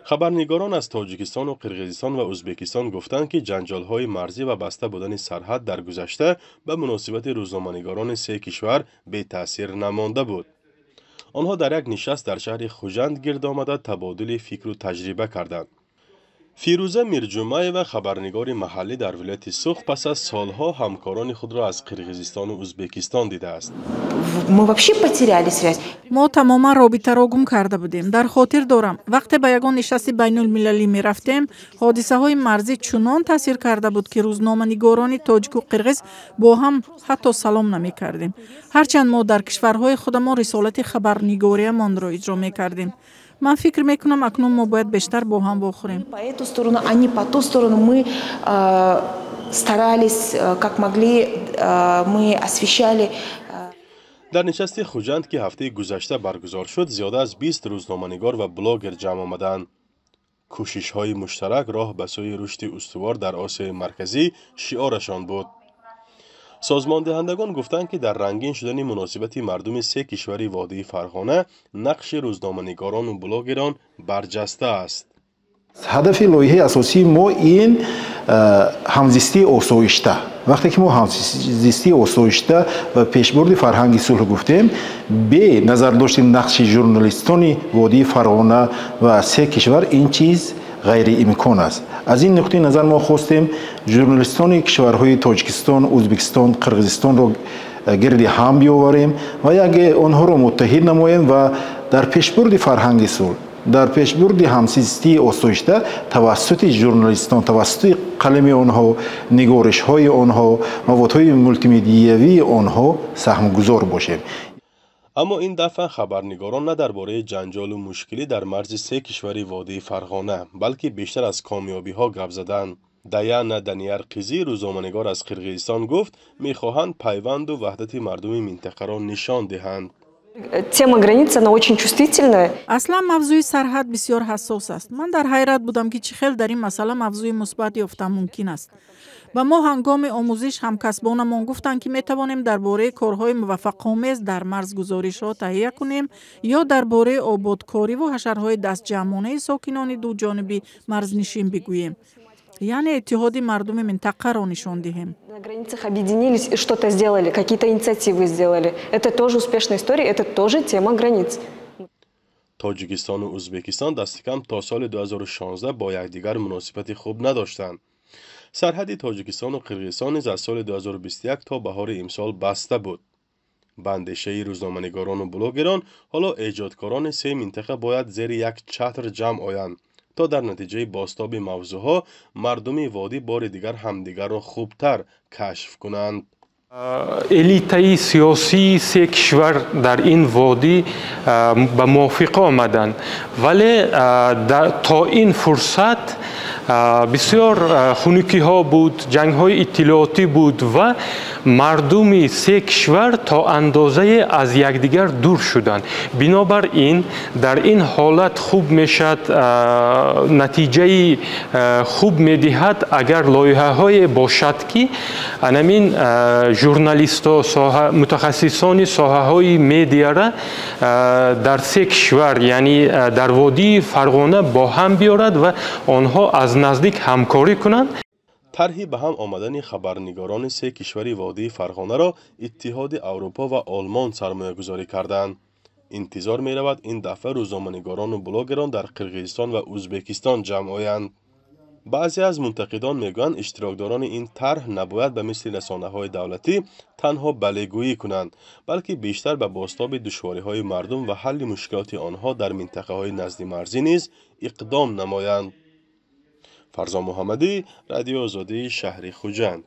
خبرنگاران از تاجیکستان و قرقیزستان و ازبکستان گفتند که جنجال‌های مرزی و بسته بودن سرحد در گذشته به مناسبت روزنامه‌نگاران سه کشور بی تأثیر نمانده بود. آنها در یک نشست در شهر خوجند گرد آمده تبادل فکر و تجربه کردند. فیروزه میرجمعیوا خبرنگار محلی در ولایت سوخ پس از سالها همکاران خود را از قرقیزستان و ازبکستان دیده است. ما تماما رابطه‌ро гум карда будем. Дар хотир дорам, вақте ба ягон нишасти байнулмилалӣ мерафтем, ҳодисаҳои марзӣ чунон таъсир карда буд, ки рӯзноманигорони тоҷику қирғиз бо ҳам ҳатто салом намекардем. ҳарчанд мо дар кишварҳои худамон рисолати хабарнигориямонро иҷро мекардем. Ман фикр мекунам акнун мо бояд бештар бо ҳам вохӯрем. По эту сторону, а не по ту сторону мы старались, как могли, мы освещали. در نشست خوجند که هفته گذشته برگزار شد، زیاده از 20 روزنامه‌نگار و بلاگر جمع آمدند. کوشش‌های مشترک راه به سوی رشد استوار در آسیای مرکزی شعارشان بود. سازمان دهندگان گفتند که در رنگین شدن مناسبت مردم سه کشور وادی فرغانه نقش روزنامه‌نگاران و بلاگران برجسته است. هدف لایحه اساسی ما این همزیستی آسایشته. وقتی که ما همزیستی آسایشته و پیشبرد فرهنگ صلح گفتیم، به نظر داشتن نقش ژورنالیستان وادی فرغانه و سه کشور این چیز غیر امکان است. از این نقطه نظر ما خواستیم ژورنالیستان کشورهای تاجیکستان، ازبکستان، قرقیزستان را گرد هم بیاوریم و یک آنها را متحد نماییم و در پیشبرد فرهنگ صلح، در پیشبرد همزیستی آسایشته توسط ژورنالیستان، توسط قلم آنها، نگارش های آنها، موادهای مولتی مدیوی آنها سهم گذار باشیم. اما این دفعه خبرنگاران نه درباره جنجال و مشکلی در مرز سه کشور وادی فرغانه، بلکه بیشتر از کامیابی ها گپ زدند. دیانا دنیارقیزی روزنامه‌نگار از قرقیزستان گفت میخواهند پیوند و وحدت مردم منطقه را نشان دهند. Тема границы, она очень чувствительная. اصلا мавзӯи сарҳад бисёр ҳассос аст. Ман дар ҳайрат будам, ки чӣ хел дар ин масъала мавзӯи мусбат ёфта мумкин аст. ба мо ҳангоми омӯзиш ҳамкасбонамон гуфтанд, ки метавонем дар бораи корҳои муваффақомез дар марз гузоришҳо таҳия кунем ё дар бораи ободкориву ҳашарҳои дастҷамъонаи сокинони дуҷониби марзнишин бигӯем. яъне иттиҳоди мардуми минтақаро нишон диҳем. На границах объединились и что-то сделали, какие-то инициативы сделали. Это тоже успешная история, это тоже тема границ. تاجیکستان و ازبکستان دست کم تا سال 2016 با یکدیگر مناسبت خوب نداشتند. سرحد تاجیکستان و قرقیزستان نیز از سال 2021 تا بهار امسال بسته بود. به اندیشه روزنامه‌نگاران و بلاگران، حالا ایجادکاران سه منطقه باید زیر یک چتر جمع آیند تا در نتیجه بازتاب موضوعها مردم وادی بار دیگر همدیگر را خوبتر کشف کنند. الیتای سیاسی سه کشور در این وادی به موافقه آمدند، ولی تا این فرصت بسیار خنکی ها بود، جنگ های اطلاعاتی بود و مردم سه کشور تا اندازه از یکدیگر دور شدند. بنابراین در این حالت خوب میشد، نتیجه خوب میدهد اگر لایحه های باشد که همین ژورنالیست‌ها، متخصصان ساحه های مدیا را در سه کشور یعنی در وادی فرغانه با هم بیارد و آنها از نزدیک همکاری کنند. طرحی به هم آمدن خبرنگاران سه کشور وادی فرغانه را اتحاد اروپا و آلمان سرمایه گذاری کردند. انتظار می رود این دفعه روزنامه‌نگاران و بلاگران در قرقیزستان و ازبکستان جمع آیند. بعضی از منتقدان میگویند اشتراکداران این طرح نباید به مثل رسانه‌های دولتی تنها بله‌گویی کنند، بلکه بیشتر به بازتاب دشواری‌های مردم و حل مشکلات آنها در منطقه‌های نزد مرزی نیز اقدام نمایند. فرزان محمدی، رادیو آزادی، شهر خوجند.